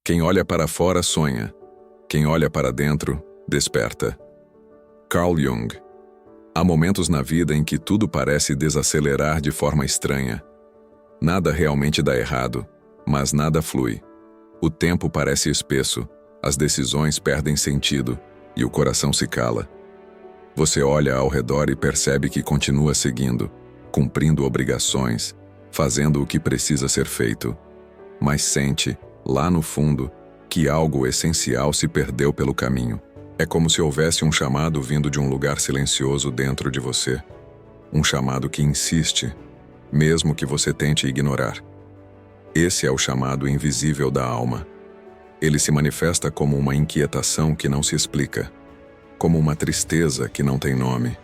Quem olha para fora sonha. Quem olha para dentro, desperta. Carl Jung. Há momentos na vida em que tudo parece desacelerar de forma estranha. Nada realmente dá errado, mas nada flui. O tempo parece espesso, as decisões perdem sentido e o coração se cala. Você olha ao redor e percebe que continua seguindo, cumprindo obrigações, fazendo o que precisa ser feito. Mas sente, lá no fundo, que algo essencial se perdeu pelo caminho. É como se houvesse um chamado vindo de um lugar silencioso dentro de você. Um chamado que insiste, mesmo que você tente ignorar. Esse é o chamado invisível da alma. Ele se manifesta como uma inquietação que não se explica, como uma tristeza que não tem nome,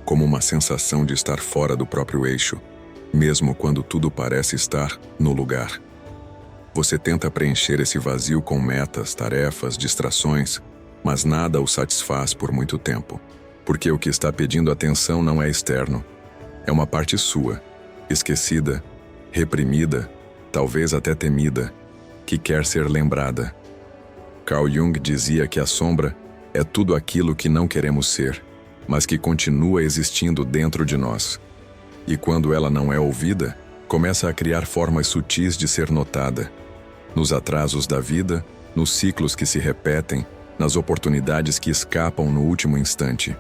como uma sensação de estar fora do próprio eixo, mesmo quando tudo parece estar no lugar. Você tenta preencher esse vazio com metas, tarefas, distrações, mas nada o satisfaz por muito tempo, porque o que está pedindo atenção não é externo, é uma parte sua, esquecida, reprimida, talvez até temida, que quer ser lembrada. Carl Jung dizia que a sombra é tudo aquilo que não queremos ser, mas que continua existindo dentro de nós. E quando ela não é ouvida, começa a criar formas sutis de ser notada. Nos atrasos da vida, nos ciclos que se repetem, nas oportunidades que escapam no último instante.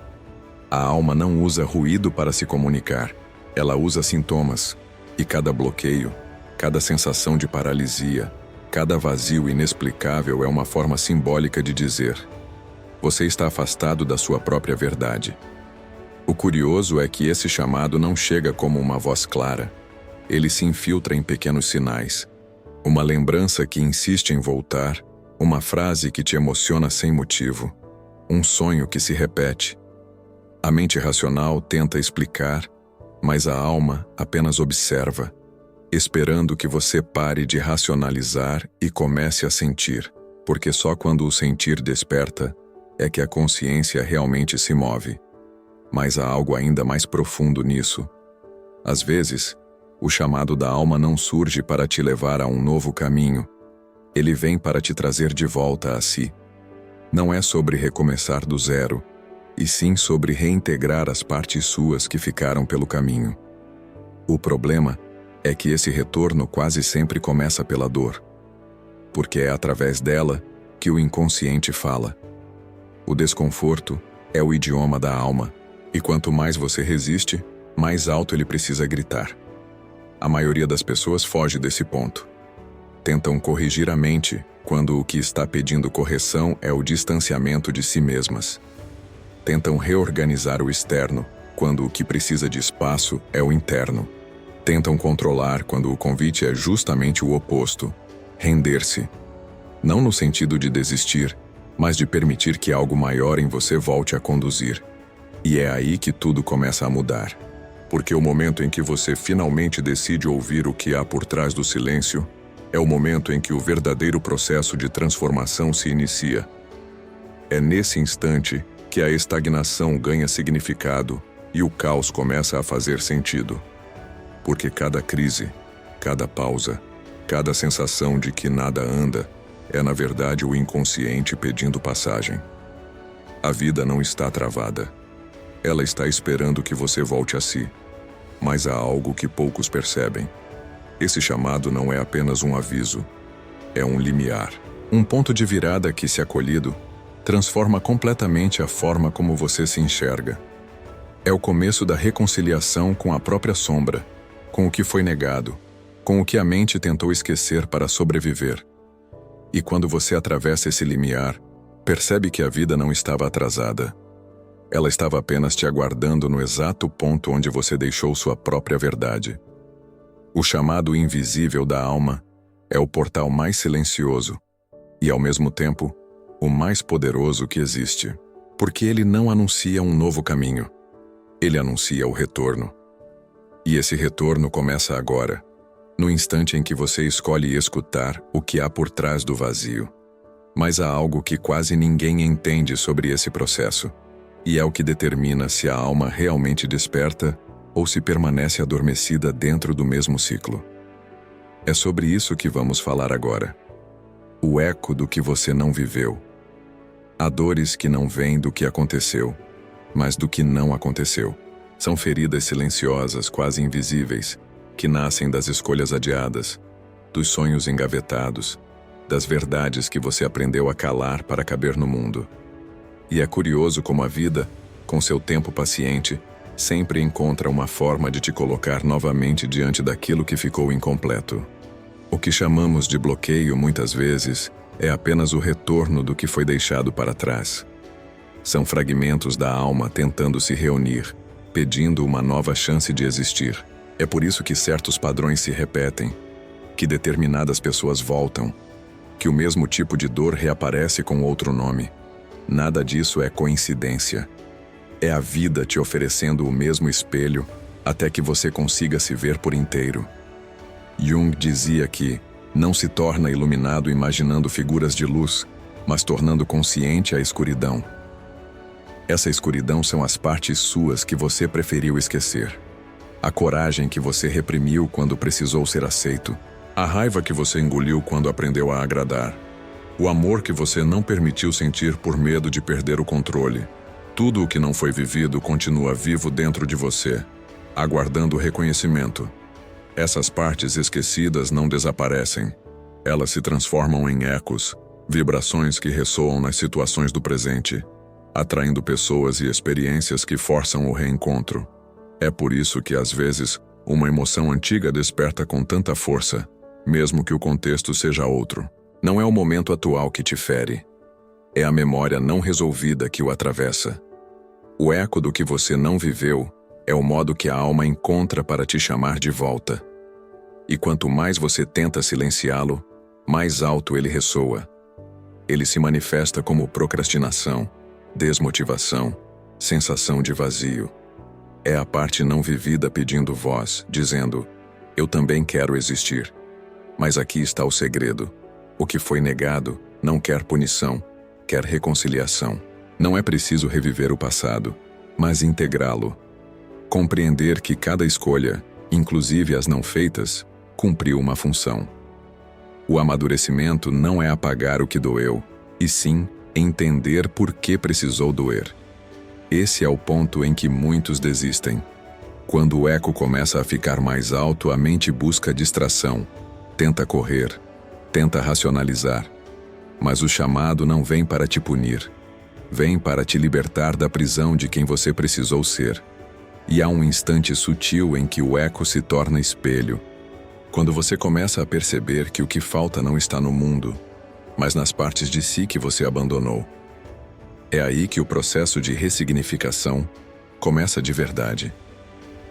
A alma não usa ruído para se comunicar, ela usa sintomas, e cada bloqueio, cada sensação de paralisia, cada vazio inexplicável é uma forma simbólica de dizer: você está afastado da sua própria verdade. O curioso é que esse chamado não chega como uma voz clara. Ele se infiltra em pequenos sinais. Uma lembrança que insiste em voltar, uma frase que te emociona sem motivo, um sonho que se repete. A mente racional tenta explicar, mas a alma apenas observa, esperando que você pare de racionalizar e comece a sentir, porque só quando o sentir desperta é que a consciência realmente se move. Mas há algo ainda mais profundo nisso. Às vezes, o chamado da alma não surge para te levar a um novo caminho. Ele vem para te trazer de volta a si. Não é sobre recomeçar do zero, e sim sobre reintegrar as partes suas que ficaram pelo caminho. O problema é que esse retorno quase sempre começa pela dor, porque é através dela que o inconsciente fala. O desconforto é o idioma da alma, e quanto mais você resiste, mais alto ele precisa gritar. A maioria das pessoas foge desse ponto. Tentam corrigir a mente, quando o que está pedindo correção é o distanciamento de si mesmas. Tentam reorganizar o externo, quando o que precisa de espaço é o interno. Tentam controlar quando o convite é justamente o oposto: render-se. Não no sentido de desistir, mas de permitir que algo maior em você volte a conduzir. E é aí que tudo começa a mudar. Porque o momento em que você finalmente decide ouvir o que há por trás do silêncio é o momento em que o verdadeiro processo de transformação se inicia. É nesse instante que a estagnação ganha significado e o caos começa a fazer sentido. Porque cada crise, cada pausa, cada sensação de que nada anda, é na verdade o inconsciente pedindo passagem. A vida não está travada. Ela está esperando que você volte a si. Mas há algo que poucos percebem. Esse chamado não é apenas um aviso. É um limiar. Um ponto de virada que, se acolhido, transforma completamente a forma como você se enxerga. É o começo da reconciliação com a própria sombra, com o que foi negado, com o que a mente tentou esquecer para sobreviver. E quando você atravessa esse limiar, percebe que a vida não estava atrasada. Ela estava apenas te aguardando no exato ponto onde você deixou sua própria verdade. O chamado invisível da alma é o portal mais silencioso e, ao mesmo tempo, o mais poderoso que existe, porque ele não anuncia um novo caminho. Ele anuncia o retorno. E esse retorno começa agora, no instante em que você escolhe escutar o que há por trás do vazio. Mas há algo que quase ninguém entende sobre esse processo, e é o que determina se a alma realmente desperta ou se permanece adormecida dentro do mesmo ciclo. É sobre isso que vamos falar agora. O eco do que você não viveu. Há dores que não vêm do que aconteceu, mas do que não aconteceu. São feridas silenciosas, quase invisíveis, que nascem das escolhas adiadas, dos sonhos engavetados, das verdades que você aprendeu a calar para caber no mundo. E é curioso como a vida, com seu tempo paciente, sempre encontra uma forma de te colocar novamente diante daquilo que ficou incompleto. O que chamamos de bloqueio, muitas vezes, é apenas o retorno do que foi deixado para trás. São fragmentos da alma tentando se reunir, pedindo uma nova chance de existir. É por isso que certos padrões se repetem, que determinadas pessoas voltam, que o mesmo tipo de dor reaparece com outro nome. Nada disso é coincidência. É a vida te oferecendo o mesmo espelho até que você consiga se ver por inteiro. Jung dizia que não se torna iluminado imaginando figuras de luz, mas tornando consciente a escuridão. Essa escuridão são as partes suas que você preferiu esquecer. A coragem que você reprimiu quando precisou ser aceito. A raiva que você engoliu quando aprendeu a agradar. O amor que você não permitiu sentir por medo de perder o controle. Tudo o que não foi vivido continua vivo dentro de você, aguardando reconhecimento. Essas partes esquecidas não desaparecem. Elas se transformam em ecos, vibrações que ressoam nas situações do presente, atraindo pessoas e experiências que forçam o reencontro. É por isso que, às vezes, uma emoção antiga desperta com tanta força, mesmo que o contexto seja outro. Não é o momento atual que te fere. É a memória não resolvida que o atravessa. O eco do que você não viveu é o modo que a alma encontra para te chamar de volta. E quanto mais você tenta silenciá-lo, mais alto ele ressoa. Ele se manifesta como procrastinação, desmotivação, sensação de vazio. É a parte não vivida pedindo voz, dizendo: eu também quero existir. Mas aqui está o segredo. O que foi negado não quer punição, quer reconciliação. Não é preciso reviver o passado, mas integrá-lo. Compreender que cada escolha, inclusive as não feitas, cumpriu uma função. O amadurecimento não é apagar o que doeu, e sim entender por que precisou doer. Esse é o ponto em que muitos desistem. Quando o eco começa a ficar mais alto, a mente busca distração, tenta correr, tenta racionalizar. Mas o chamado não vem para te punir. Vem para te libertar da prisão de quem você precisou ser. E há um instante sutil em que o eco se torna espelho. Quando você começa a perceber que o que falta não está no mundo, mas nas partes de si que você abandonou. É aí que o processo de ressignificação começa de verdade.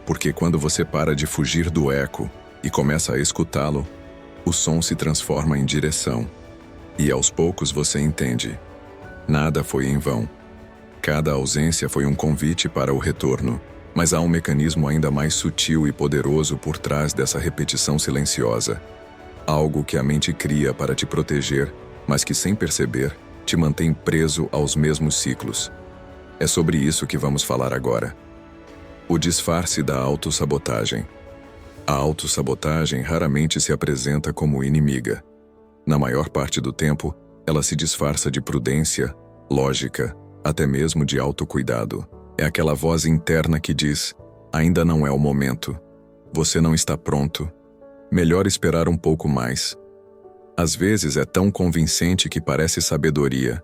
Porque quando você para de fugir do eco e começa a escutá-lo, o som se transforma em direção. E aos poucos você entende. Nada foi em vão. Cada ausência foi um convite para o retorno, mas há um mecanismo ainda mais sutil e poderoso por trás dessa repetição silenciosa. Algo que a mente cria para te proteger, mas que sem perceber, te mantém preso aos mesmos ciclos. É sobre isso que vamos falar agora. O disfarce da autossabotagem. A autossabotagem raramente se apresenta como inimiga. Na maior parte do tempo, ela se disfarça de prudência, lógica, até mesmo de autocuidado. É aquela voz interna que diz: ainda não é o momento, você não está pronto, melhor esperar um pouco mais. Às vezes é tão convincente que parece sabedoria,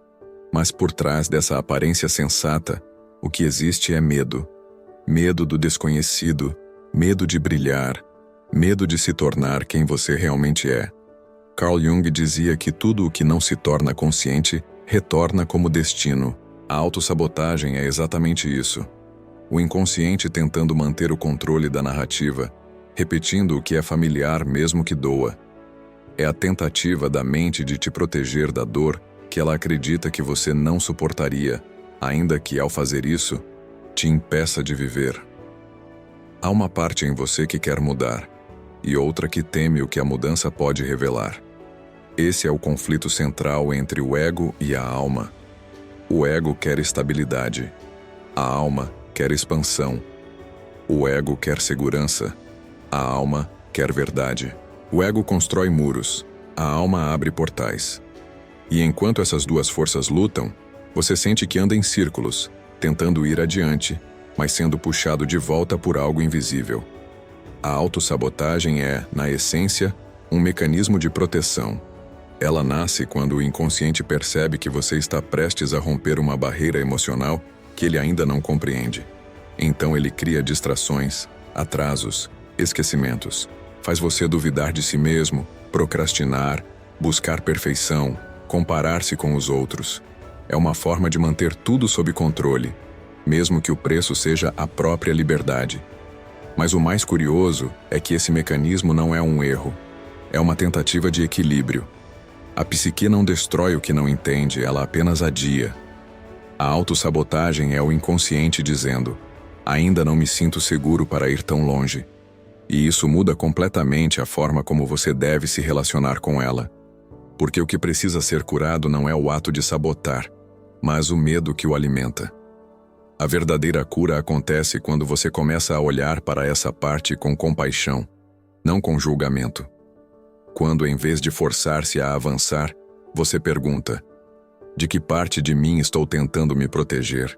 mas por trás dessa aparência sensata, o que existe é medo. Medo do desconhecido, medo de brilhar, medo de se tornar quem você realmente é. Carl Jung dizia que tudo o que não se torna consciente retorna como destino. A autossabotagem é exatamente isso. O inconsciente tentando manter o controle da narrativa, repetindo o que é familiar mesmo que doa. É a tentativa da mente de te proteger da dor que ela acredita que você não suportaria, ainda que, ao fazer isso, te impeça de viver. Há uma parte em você que quer mudar, e outra que teme o que a mudança pode revelar. Esse é o conflito central entre o ego e a alma. O ego quer estabilidade. A alma quer expansão. O ego quer segurança. A alma quer verdade. O ego constrói muros. A alma abre portais. E enquanto essas duas forças lutam, você sente que anda em círculos, tentando ir adiante, mas sendo puxado de volta por algo invisível. A autossabotagem é, na essência, um mecanismo de proteção. Ela nasce quando o inconsciente percebe que você está prestes a romper uma barreira emocional que ele ainda não compreende. Então ele cria distrações, atrasos, esquecimentos. Faz você duvidar de si mesmo, procrastinar, buscar perfeição, comparar-se com os outros. É uma forma de manter tudo sob controle, mesmo que o preço seja a própria liberdade. Mas o mais curioso é que esse mecanismo não é um erro. É uma tentativa de equilíbrio. A psique não destrói o que não entende, ela apenas adia. A autossabotagem é o inconsciente dizendo: ainda não me sinto seguro para ir tão longe. E isso muda completamente a forma como você deve se relacionar com ela. Porque o que precisa ser curado não é o ato de sabotar, mas o medo que o alimenta. A verdadeira cura acontece quando você começa a olhar para essa parte com compaixão, não com julgamento. Quando, em vez de forçar-se a avançar, você pergunta: de que parte de mim estou tentando me proteger?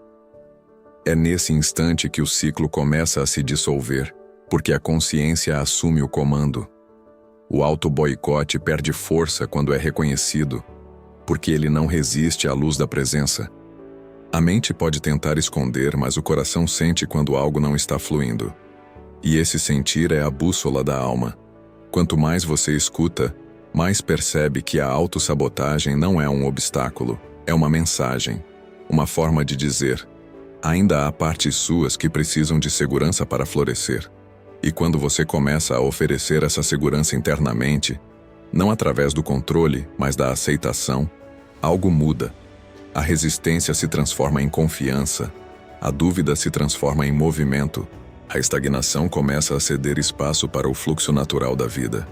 É nesse instante que o ciclo começa a se dissolver, porque a consciência assume o comando. O auto-boicote perde força quando é reconhecido, porque ele não resiste à luz da presença. A mente pode tentar esconder, mas o coração sente quando algo não está fluindo. E esse sentir é a bússola da alma. Quanto mais você escuta, mais percebe que a autossabotagem não é um obstáculo, é uma mensagem, uma forma de dizer: ainda há partes suas que precisam de segurança para florescer. E quando você começa a oferecer essa segurança internamente, não através do controle, mas da aceitação, algo muda. A resistência se transforma em confiança, a dúvida se transforma em movimento, a estagnação começa a ceder espaço para o fluxo natural da vida.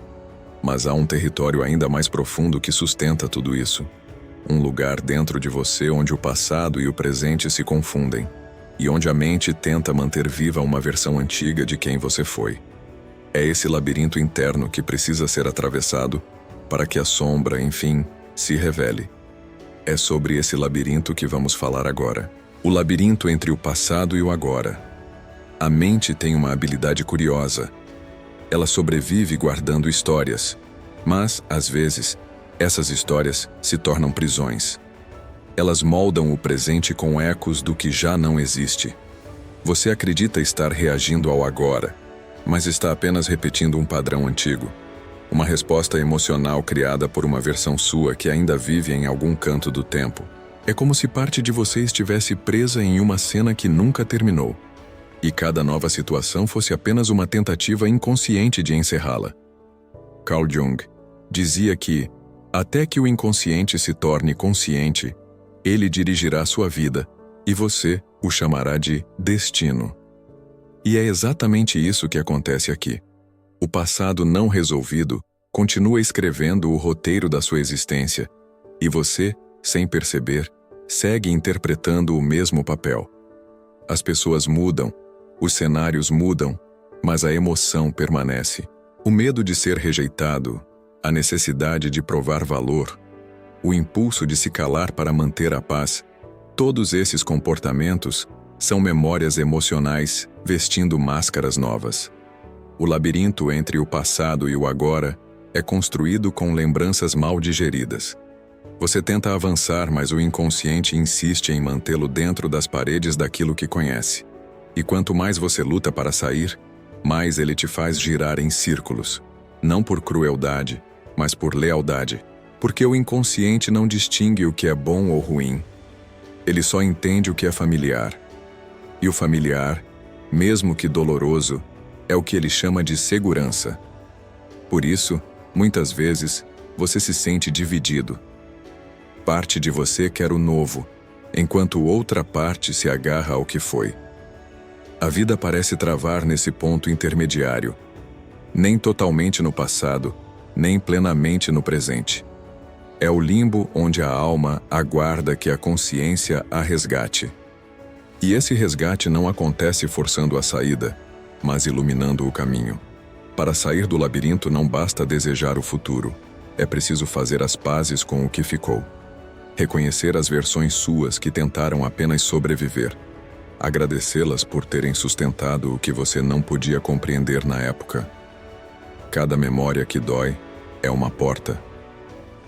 Mas há um território ainda mais profundo que sustenta tudo isso. Um lugar dentro de você onde o passado e o presente se confundem, e onde a mente tenta manter viva uma versão antiga de quem você foi. É esse labirinto interno que precisa ser atravessado para que a sombra, enfim, se revele. É sobre esse labirinto que vamos falar agora. O labirinto entre o passado e o agora. A mente tem uma habilidade curiosa. Ela sobrevive guardando histórias, mas, às vezes, essas histórias se tornam prisões. Elas moldam o presente com ecos do que já não existe. Você acredita estar reagindo ao agora, mas está apenas repetindo um padrão antigo. Uma resposta emocional criada por uma versão sua que ainda vive em algum canto do tempo. É como se parte de você estivesse presa em uma cena que nunca terminou, e cada nova situação fosse apenas uma tentativa inconsciente de encerrá-la. Carl Jung dizia que, até que o inconsciente se torne consciente, ele dirigirá sua vida, e você o chamará de destino. E é exatamente isso que acontece aqui. O passado não resolvido continua escrevendo o roteiro da sua existência, e você, sem perceber, segue interpretando o mesmo papel. As pessoas mudam, os cenários mudam, mas a emoção permanece. O medo de ser rejeitado, a necessidade de provar valor, o impulso de se calar para manter a paz, todos esses comportamentos são memórias emocionais vestindo máscaras novas. O labirinto entre o passado e o agora é construído com lembranças mal digeridas. Você tenta avançar, mas o inconsciente insiste em mantê-lo dentro das paredes daquilo que conhece. E quanto mais você luta para sair, mais ele te faz girar em círculos. Não por crueldade, mas por lealdade. Porque o inconsciente não distingue o que é bom ou ruim. Ele só entende o que é familiar. E o familiar, mesmo que doloroso, é o que ele chama de segurança. Por isso, muitas vezes, você se sente dividido. Parte de você quer o novo, enquanto outra parte se agarra ao que foi. A vida parece travar nesse ponto intermediário, nem totalmente no passado, nem plenamente no presente. É o limbo onde a alma aguarda que a consciência a resgate. E esse resgate não acontece forçando a saída, mas iluminando o caminho. Para sair do labirinto não basta desejar o futuro, é preciso fazer as pazes com o que ficou. reconhecer as versões suas que tentaram apenas sobreviver, agradecê-las por terem sustentado o que você não podia compreender na época. Cada memória que dói é uma porta.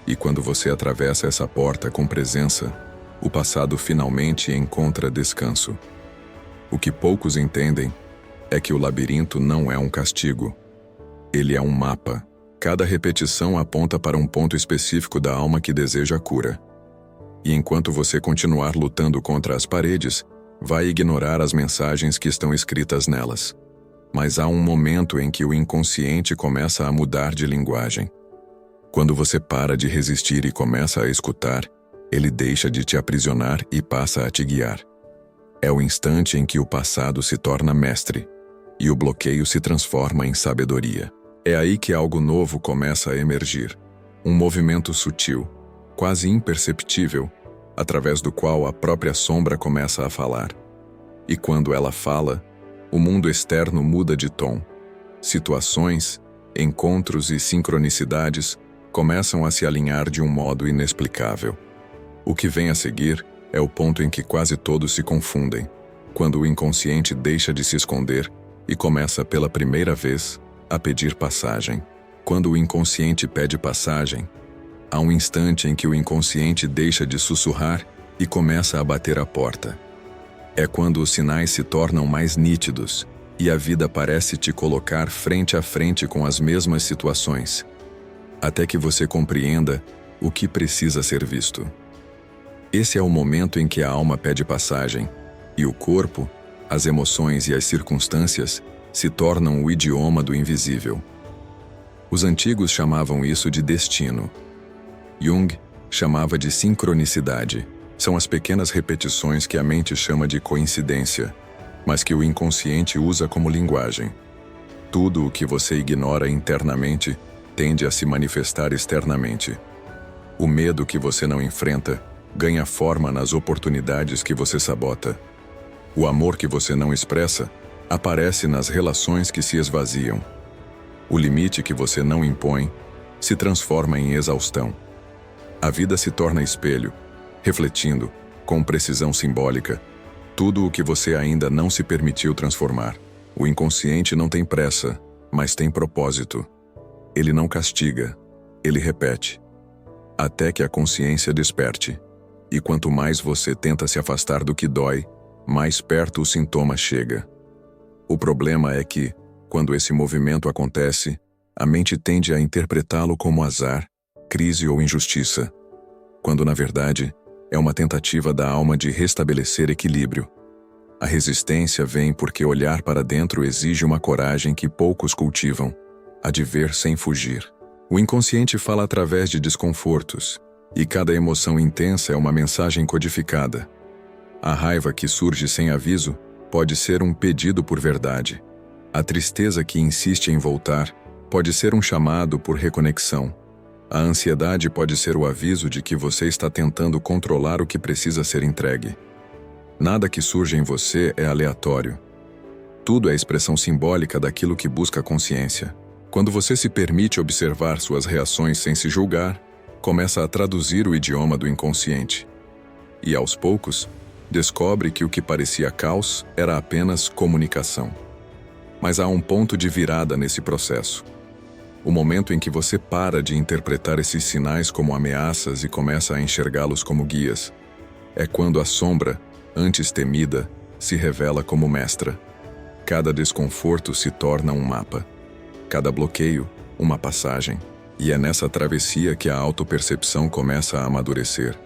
E quando você atravessa essa porta com presença, o passado finalmente encontra descanso. O que poucos entendem é que o labirinto não é um castigo. Ele é um mapa. Cada repetição aponta para um ponto específico da alma que deseja a cura. E enquanto você continuar lutando contra as paredes, vai ignorar as mensagens que estão escritas nelas. Mas há um momento em que o inconsciente começa a mudar de linguagem. Quando você para de resistir e começa a escutar, ele deixa de te aprisionar e passa a te guiar. É o instante em que o passado se torna mestre e o bloqueio se transforma em sabedoria. É aí que algo novo começa a emergir. Um movimento sutil, quase imperceptível, através do qual a própria sombra começa a falar. E quando ela fala, o mundo externo muda de tom. Situações, encontros e sincronicidades começam a se alinhar de um modo inexplicável. O que vem a seguir é o ponto em que quase todos se confundem, quando o inconsciente deixa de se esconder e começa pela primeira vez a pedir passagem. Quando o inconsciente pede passagem, há um instante em que o inconsciente deixa de sussurrar e começa a bater a porta. É quando os sinais se tornam mais nítidos e a vida parece te colocar frente a frente com as mesmas situações, até que você compreenda o que precisa ser visto. Esse é o momento em que a alma pede passagem e o corpo, as emoções e as circunstâncias se tornam o idioma do invisível. Os antigos chamavam isso de destino. Jung chamava de sincronicidade. São as pequenas repetições que a mente chama de coincidência, mas que o inconsciente usa como linguagem. Tudo o que você ignora internamente tende a se manifestar externamente. O medo que você não enfrenta ganha forma nas oportunidades que você sabota. O amor que você não expressa aparece nas relações que se esvaziam. O limite que você não impõe se transforma em exaustão. A vida se torna espelho, refletindo, com precisão simbólica, tudo o que você ainda não se permitiu transformar. O inconsciente não tem pressa, mas tem propósito. Ele não castiga, ele repete, até que a consciência desperte. E quanto mais você tenta se afastar do que dói, mais perto o sintoma chega. O problema é que, quando esse movimento acontece, a mente tende a interpretá-lo como azar, crise ou injustiça, quando na verdade é uma tentativa da alma de restabelecer equilíbrio. A resistência vem porque olhar para dentro exige uma coragem que poucos cultivam, a de ver sem fugir. O inconsciente fala através de desconfortos, e cada emoção intensa é uma mensagem codificada. A raiva que surge sem aviso pode ser um pedido por verdade. A tristeza que insiste em voltar pode ser um chamado por reconexão. A ansiedade pode ser o aviso de que você está tentando controlar o que precisa ser entregue. Nada que surge em você é aleatório. Tudo é expressão simbólica daquilo que busca a consciência. Quando você se permite observar suas reações sem se julgar, começa a traduzir o idioma do inconsciente. E aos poucos, descobre que o que parecia caos era apenas comunicação. Mas há um ponto de virada nesse processo. O momento em que você para de interpretar esses sinais como ameaças e começa a enxergá-los como guias. É quando a sombra, antes temida, se revela como mestra. Cada desconforto se torna um mapa. Cada bloqueio, uma passagem. E é nessa travessia que a autopercepção começa a amadurecer.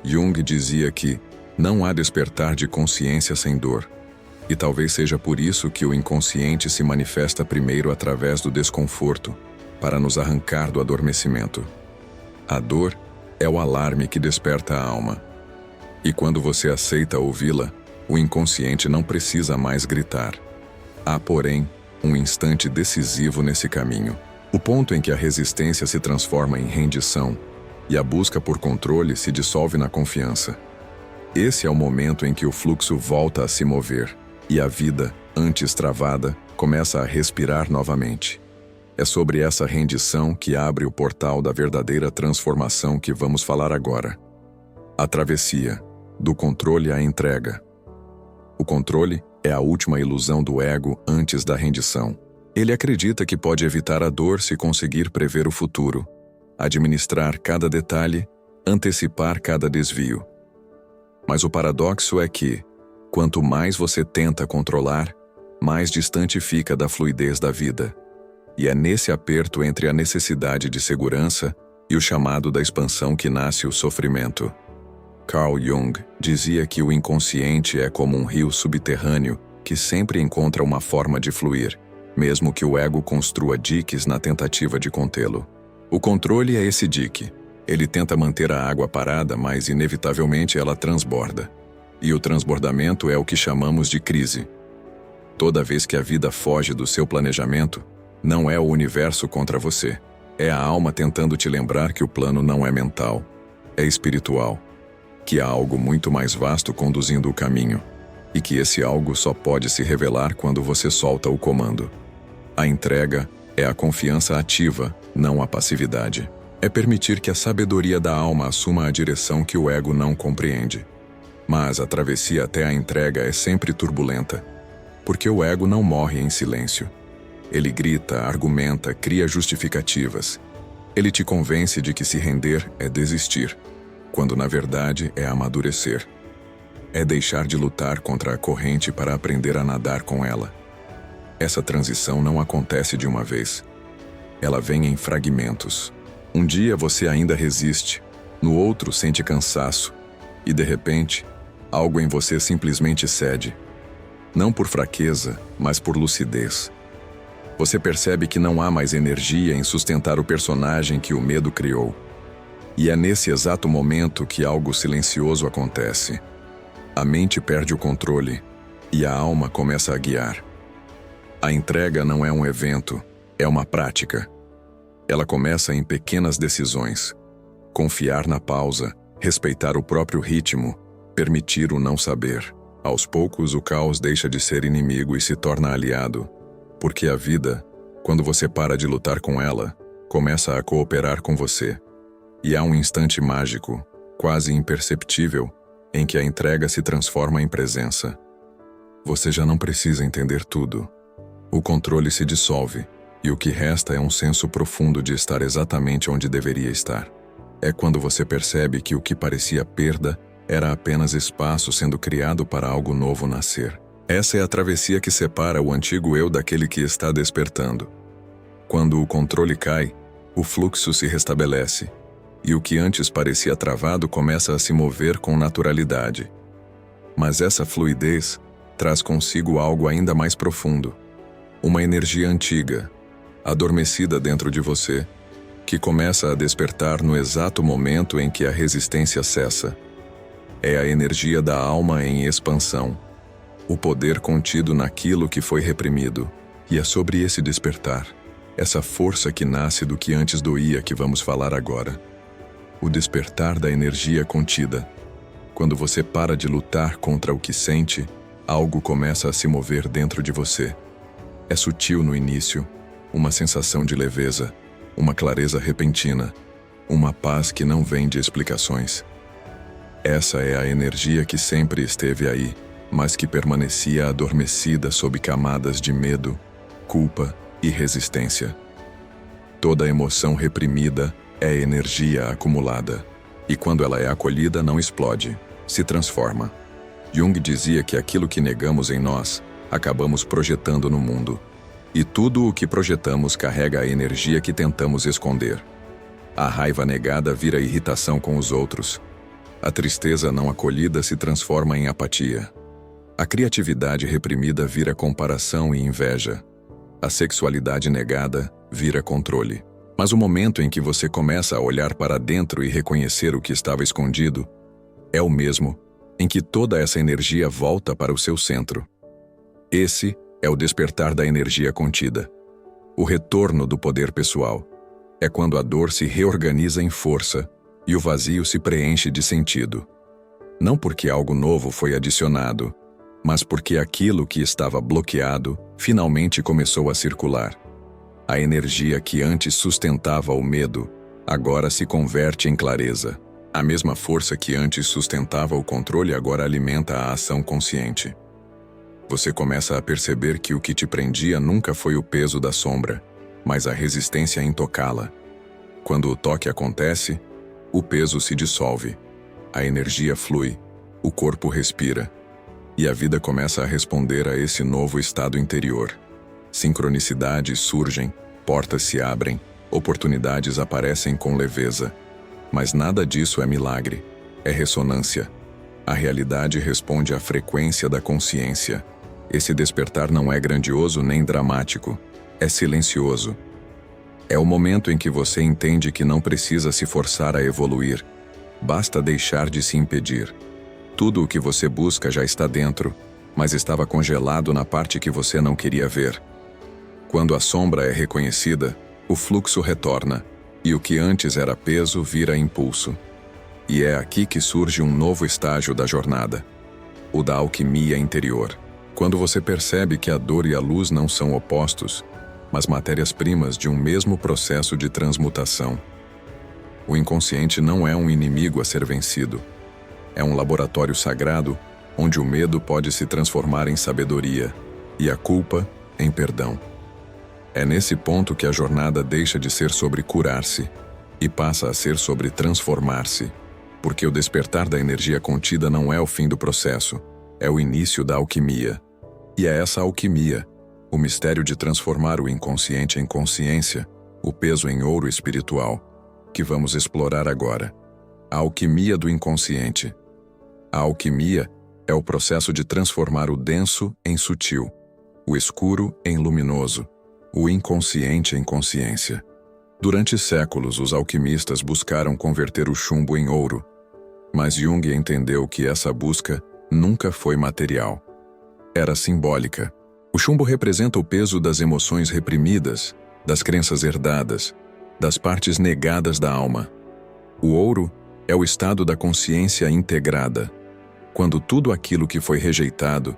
Jung dizia que não há despertar de consciência sem dor. E talvez seja por isso que o inconsciente se manifesta primeiro através do desconforto, para nos arrancar do adormecimento. A dor é o alarme que desperta a alma. E quando você aceita ouvi-la, o inconsciente não precisa mais gritar. Há, porém, um instante decisivo nesse caminho. O ponto em que a resistência se transforma em rendição e a busca por controle se dissolve na confiança. Esse é o momento em que o fluxo volta a se mover e a vida, antes travada, começa a respirar novamente. É sobre essa rendição que abre o portal da verdadeira transformação que vamos falar agora. A travessia, do controle à entrega. O controle é a última ilusão do ego antes da rendição. Ele acredita que pode evitar a dor se conseguir prever o futuro, administrar cada detalhe, antecipar cada desvio. Mas o paradoxo é que, quanto mais você tenta controlar, mais distante fica da fluidez da vida. E é nesse aperto entre a necessidade de segurança e o chamado da expansão que nasce o sofrimento. Carl Jung dizia que o inconsciente é como um rio subterrâneo que sempre encontra uma forma de fluir, mesmo que o ego construa diques na tentativa de contê-lo. O controle é esse dique. Ele tenta manter a água parada, mas inevitavelmente ela transborda. E o transbordamento é o que chamamos de crise. Toda vez que a vida foge do seu planejamento, não é o universo contra você. É a alma tentando te lembrar que o plano não é mental, é espiritual. Que há algo muito mais vasto conduzindo o caminho, e que esse algo só pode se revelar quando você solta o comando. A entrega é a confiança ativa, não a passividade. É permitir que a sabedoria da alma assuma a direção que o ego não compreende. Mas a travessia até a entrega é sempre turbulenta, porque o ego não morre em silêncio. Ele grita, argumenta, cria justificativas. Ele te convence de que se render é desistir, quando na verdade é amadurecer. É deixar de lutar contra a corrente para aprender a nadar com ela. Essa transição não acontece de uma vez. Ela vem em fragmentos. Um dia você ainda resiste, no outro sente cansaço, e de repente, algo em você simplesmente cede. Não por fraqueza, mas por lucidez. Você percebe que não há mais energia em sustentar o personagem que o medo criou. E é nesse exato momento que algo silencioso acontece. A mente perde o controle e a alma começa a guiar. A entrega não é um evento, é uma prática. Ela começa em pequenas decisões. Confiar na pausa, respeitar o próprio ritmo, permitir o não saber. Aos poucos, o caos deixa de ser inimigo e se torna aliado. Porque a vida, quando você para de lutar com ela, começa a cooperar com você. E há um instante mágico, quase imperceptível, em que a entrega se transforma em presença. Você já não precisa entender tudo. O controle se dissolve, e o que resta é um senso profundo de estar exatamente onde deveria estar. É quando você percebe que o que parecia perda era apenas espaço sendo criado para algo novo nascer. Essa é a travessia que separa o antigo eu daquele que está despertando. Quando o controle cai, o fluxo se restabelece, e o que antes parecia travado começa a se mover com naturalidade. Mas essa fluidez traz consigo algo ainda mais profundo, uma energia antiga, adormecida dentro de você, que começa a despertar no exato momento em que a resistência cessa. É a energia da alma em expansão, o poder contido naquilo que foi reprimido. E é sobre esse despertar, essa força que nasce do que antes doía, que vamos falar agora. O despertar da energia contida. Quando você para de lutar contra o que sente, algo começa a se mover dentro de você. É sutil no início, uma sensação de leveza, uma clareza repentina, uma paz que não vem de explicações. Essa é a energia que sempre esteve aí, mas que permanecia adormecida sob camadas de medo, culpa e resistência. Toda emoção reprimida é energia acumulada, e quando ela é acolhida não explode, se transforma. Jung dizia que aquilo que negamos em nós, acabamos projetando no mundo. E tudo o que projetamos carrega a energia que tentamos esconder. A raiva negada vira irritação com os outros. A tristeza não acolhida se transforma em apatia. A criatividade reprimida vira comparação e inveja. A sexualidade negada vira controle. Mas o momento em que você começa a olhar para dentro e reconhecer o que estava escondido, é o mesmo em que toda essa energia volta para o seu centro. Esse é o despertar da energia contida. O retorno do poder pessoal. É quando a dor se reorganiza em força e o vazio se preenche de sentido. Não porque algo novo foi adicionado, mas porque aquilo que estava bloqueado finalmente começou a circular. A energia que antes sustentava o medo, agora se converte em clareza. A mesma força que antes sustentava o controle agora alimenta a ação consciente. Você começa a perceber que o que te prendia nunca foi o peso da sombra, mas a resistência em tocá-la. Quando o toque acontece, o peso se dissolve, a energia flui, o corpo respira, e a vida começa a responder a esse novo estado interior. Sincronicidades surgem, portas se abrem, oportunidades aparecem com leveza. Mas nada disso é milagre, é ressonância. A realidade responde à frequência da consciência. Esse despertar não é grandioso nem dramático, é silencioso. É o momento em que você entende que não precisa se forçar a evoluir, basta deixar de se impedir. Tudo o que você busca já está dentro, mas estava congelado na parte que você não queria ver. Quando a sombra é reconhecida, o fluxo retorna, e o que antes era peso vira impulso. E é aqui que surge um novo estágio da jornada, o da alquimia interior. Quando você percebe que a dor e a luz não são opostos, mas matérias-primas de um mesmo processo de transmutação. O inconsciente não é um inimigo a ser vencido. É um laboratório sagrado onde o medo pode se transformar em sabedoria e a culpa em perdão. É nesse ponto que a jornada deixa de ser sobre curar-se e passa a ser sobre transformar-se, porque o despertar da energia contida não é o fim do processo, é o início da alquimia. E é essa alquimia, o mistério de transformar o inconsciente em consciência, o peso em ouro espiritual, que vamos explorar agora. A alquimia do inconsciente. A alquimia é o processo de transformar o denso em sutil, o escuro em luminoso, o inconsciente em consciência. Durante séculos, os alquimistas buscaram converter o chumbo em ouro, mas Jung entendeu que essa busca nunca foi material. Era simbólica. O chumbo representa o peso das emoções reprimidas, das crenças herdadas, das partes negadas da alma. O ouro é o estado da consciência integrada, quando tudo aquilo que foi rejeitado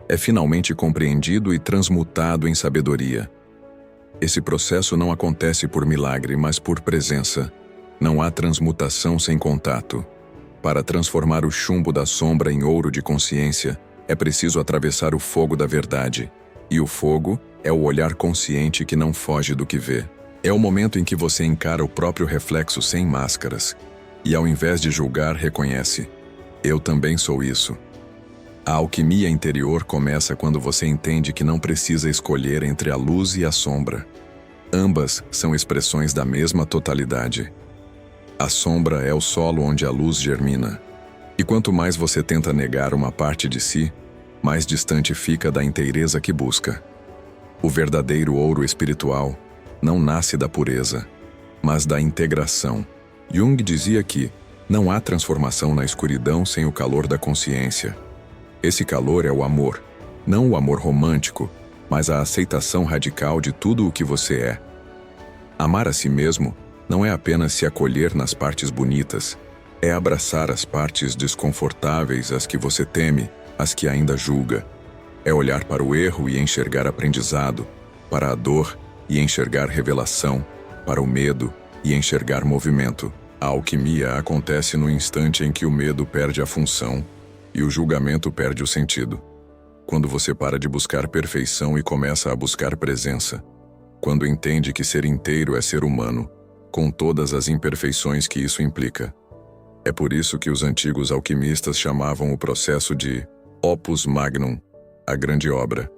é finalmente compreendido e transmutado em sabedoria. Esse processo não acontece por milagre, mas por presença. Não há transmutação sem contato. Para transformar o chumbo da sombra em ouro de consciência, é preciso atravessar o fogo da verdade. E o fogo é o olhar consciente que não foge do que vê. É o momento em que você encara o próprio reflexo sem máscaras. E ao invés de julgar, reconhece: eu também sou isso. A alquimia interior começa quando você entende que não precisa escolher entre a luz e a sombra. Ambas são expressões da mesma totalidade. A sombra é o solo onde a luz germina. E quanto mais você tenta negar uma parte de si, mais distante fica da inteireza que busca. O verdadeiro ouro espiritual não nasce da pureza, mas da integração. Jung dizia que não há transformação na escuridão sem o calor da consciência. Esse calor é o amor, não o amor romântico, mas a aceitação radical de tudo o que você é. Amar a si mesmo não é apenas se acolher nas partes bonitas, é abraçar as partes desconfortáveis, as que você teme, as que ainda julga. É olhar para o erro e enxergar aprendizado, para a dor e enxergar revelação, para o medo e enxergar movimento. A alquimia acontece no instante em que o medo perde a função e o julgamento perde o sentido. Quando você para de buscar perfeição e começa a buscar presença. Quando entende que ser inteiro é ser humano, com todas as imperfeições que isso implica. É por isso que os antigos alquimistas chamavam o processo de opus magnum, a grande obra.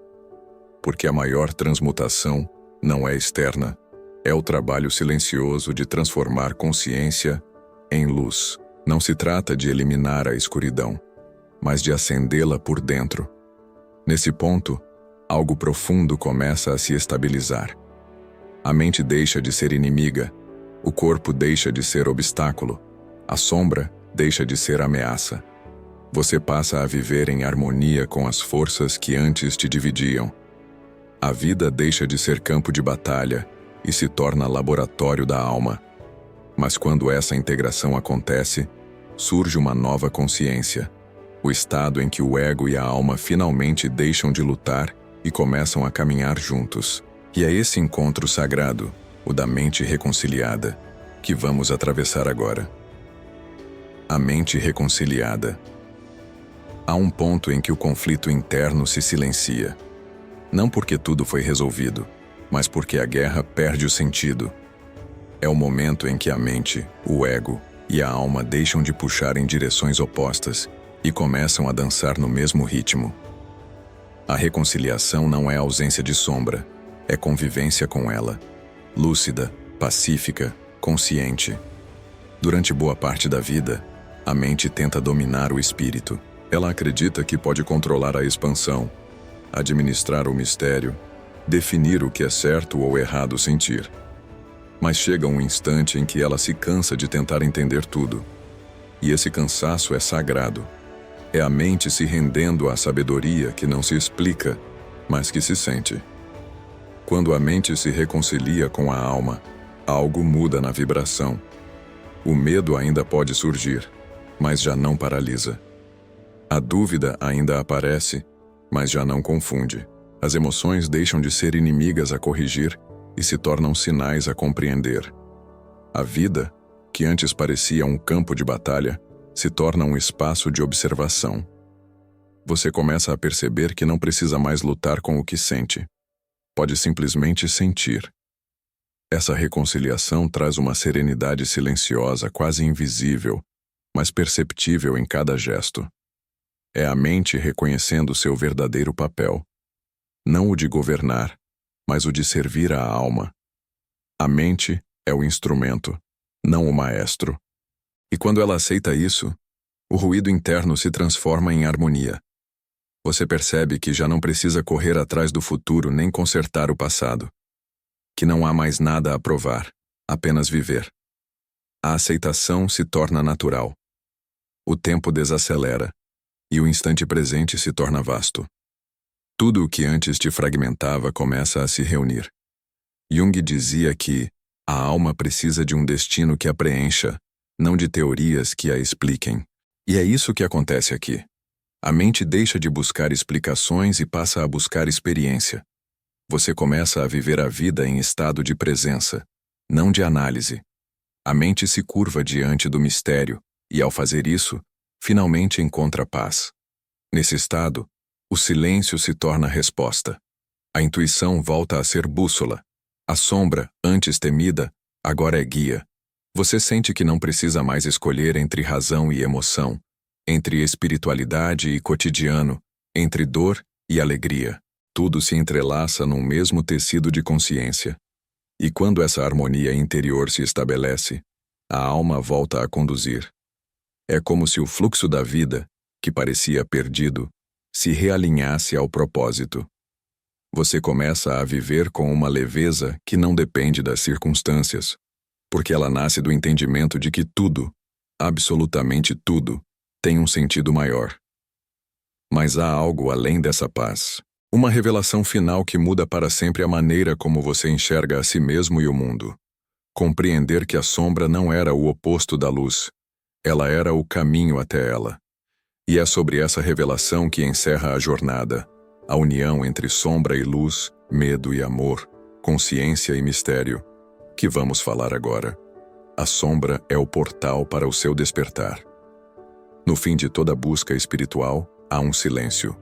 Porque a maior transmutação não é externa, é o trabalho silencioso de transformar consciência em luz. Não se trata de eliminar a escuridão, mas de acendê-la por dentro. Nesse ponto, algo profundo começa a se estabilizar. A mente deixa de ser inimiga, o corpo deixa de ser obstáculo, a sombra deixa de ser ameaça. Você passa a viver em harmonia com as forças que antes te dividiam. A vida deixa de ser campo de batalha e se torna laboratório da alma. Mas quando essa integração acontece, surge uma nova consciência. O estado em que o ego e a alma finalmente deixam de lutar e começam a caminhar juntos. E é esse encontro sagrado, o da mente reconciliada, que vamos atravessar agora. A mente reconciliada. Há um ponto em que o conflito interno se silencia. Não porque tudo foi resolvido, mas porque a guerra perde o sentido. É o momento em que a mente, o ego e a alma deixam de puxar em direções opostas e começam a dançar no mesmo ritmo. A reconciliação não é ausência de sombra, é convivência com ela, lúcida, pacífica, consciente. Durante boa parte da vida, a mente tenta dominar o espírito. Ela acredita que pode controlar a expansão, administrar o mistério, definir o que é certo ou errado sentir. Mas chega um instante em que ela se cansa de tentar entender tudo. E esse cansaço é sagrado. É a mente se rendendo à sabedoria que não se explica, mas que se sente. Quando a mente se reconcilia com a alma, algo muda na vibração. O medo ainda pode surgir, mas já não paralisa. A dúvida ainda aparece, mas já não confunde. As emoções deixam de ser inimigas a corrigir e se tornam sinais a compreender. A vida, que antes parecia um campo de batalha, se torna um espaço de observação. Você começa a perceber que não precisa mais lutar com o que sente. Pode simplesmente sentir. Essa reconciliação traz uma serenidade silenciosa, quase invisível, mas perceptível em cada gesto. É a mente reconhecendo seu verdadeiro papel. Não o de governar, mas o de servir à alma. A mente é o instrumento, não o maestro. E quando ela aceita isso, o ruído interno se transforma em harmonia. Você percebe que já não precisa correr atrás do futuro nem consertar o passado. Que não há mais nada a provar, apenas viver. A aceitação se torna natural. O tempo desacelera, e o instante presente se torna vasto. Tudo o que antes te fragmentava começa a se reunir. Jung dizia que a alma precisa de um destino que a preencha, não de teorias que a expliquem. E é isso que acontece aqui. A mente deixa de buscar explicações e passa a buscar experiência. Você começa a viver a vida em estado de presença, não de análise. A mente se curva diante do mistério e, ao fazer isso, finalmente encontra paz. Nesse estado, o silêncio se torna resposta. A intuição volta a ser bússola. A sombra, antes temida, agora é guia. Você sente que não precisa mais escolher entre razão e emoção, entre espiritualidade e cotidiano, entre dor e alegria. Tudo se entrelaça num mesmo tecido de consciência. E quando essa harmonia interior se estabelece, a alma volta a conduzir. É como se o fluxo da vida, que parecia perdido, se realinhasse ao propósito. Você começa a viver com uma leveza que não depende das circunstâncias, porque ela nasce do entendimento de que tudo, absolutamente tudo, tem um sentido maior. Mas há algo além dessa paz. Uma revelação final que muda para sempre a maneira como você enxerga a si mesmo e o mundo. Compreender que a sombra não era o oposto da luz. Ela era o caminho até ela. E é sobre essa revelação que encerra a jornada, a união entre sombra e luz, medo e amor, consciência e mistério, que vamos falar agora. A sombra é o portal para o seu despertar. No fim de toda busca espiritual, há um silêncio.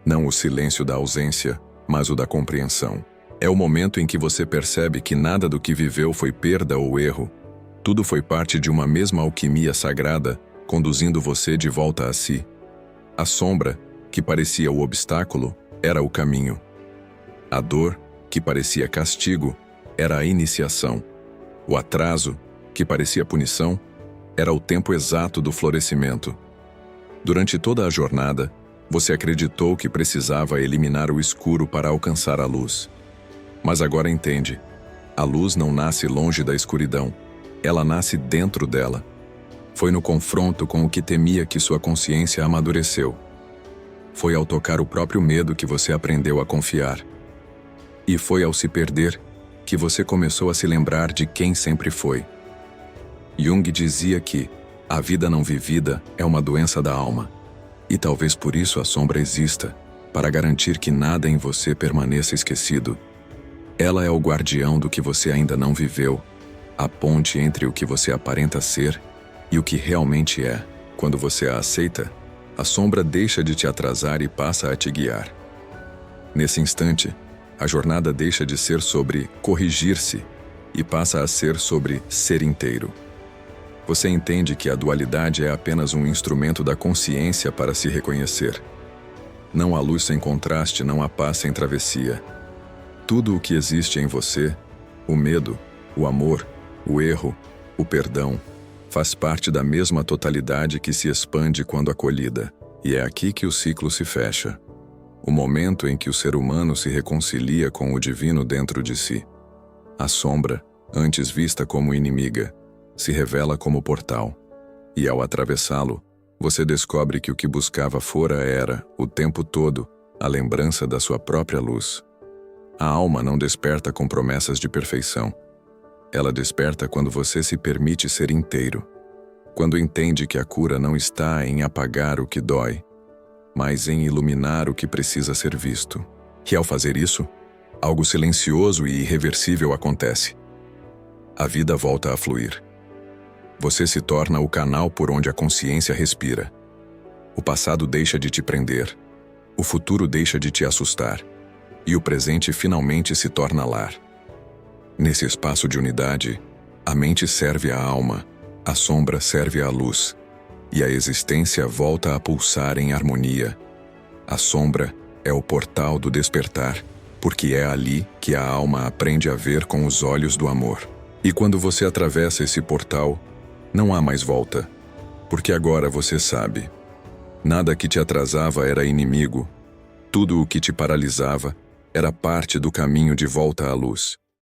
Não o silêncio da ausência, mas o da compreensão. É o momento em que você percebe que nada do que viveu foi perda ou erro. Tudo foi parte de uma mesma alquimia sagrada, conduzindo você de volta a si. A sombra, que parecia o obstáculo, era o caminho. A dor, que parecia castigo, era a iniciação. O atraso, que parecia punição, era o tempo exato do florescimento. Durante toda a jornada, você acreditou que precisava eliminar o escuro para alcançar a luz. Mas agora entende, a luz não nasce longe da escuridão, ela nasce dentro dela. Foi no confronto com o que temia que sua consciência amadureceu. Foi ao tocar o próprio medo que você aprendeu a confiar. E foi ao se perder que você começou a se lembrar de quem sempre foi. Jung dizia que a vida não vivida é uma doença da alma. E talvez por isso a sombra exista, para garantir que nada em você permaneça esquecido. Ela é o guardião do que você ainda não viveu, a ponte entre o que você aparenta ser e o que realmente é. quando você a aceita, a sombra deixa de te atrasar e passa a te guiar. Nesse instante, a jornada deixa de ser sobre corrigir-se e passa a ser sobre ser inteiro. Você entende que a dualidade é apenas um instrumento da consciência para se reconhecer. Não há luz sem contraste, não há paz sem travessia. Tudo o que existe em você, o medo, o amor, o erro, o perdão, faz parte da mesma totalidade que se expande quando acolhida, e é aqui que o ciclo se fecha. O momento em que o ser humano se reconcilia com o divino dentro de si. A sombra, antes vista como inimiga, se revela como portal, e ao atravessá-lo, você descobre que o que buscava fora era, o tempo todo, a lembrança da sua própria luz. A alma não desperta com promessas de perfeição. Ela desperta quando você se permite ser inteiro, quando entende que a cura não está em apagar o que dói, mas em iluminar o que precisa ser visto. E ao fazer isso, algo silencioso e irreversível acontece. A vida volta a fluir. Você se torna o canal por onde a consciência respira. O passado deixa de te prender, o futuro deixa de te assustar, e o presente finalmente se torna lar. Nesse espaço de unidade, a mente serve à alma, a sombra serve à luz, e a existência volta a pulsar em harmonia. A sombra é o portal do despertar, porque é ali que a alma aprende a ver com os olhos do amor. E quando você atravessa esse portal, não há mais volta, porque agora você sabe. Nada que te atrasava era inimigo, tudo o que te paralisava era parte do caminho de volta à luz.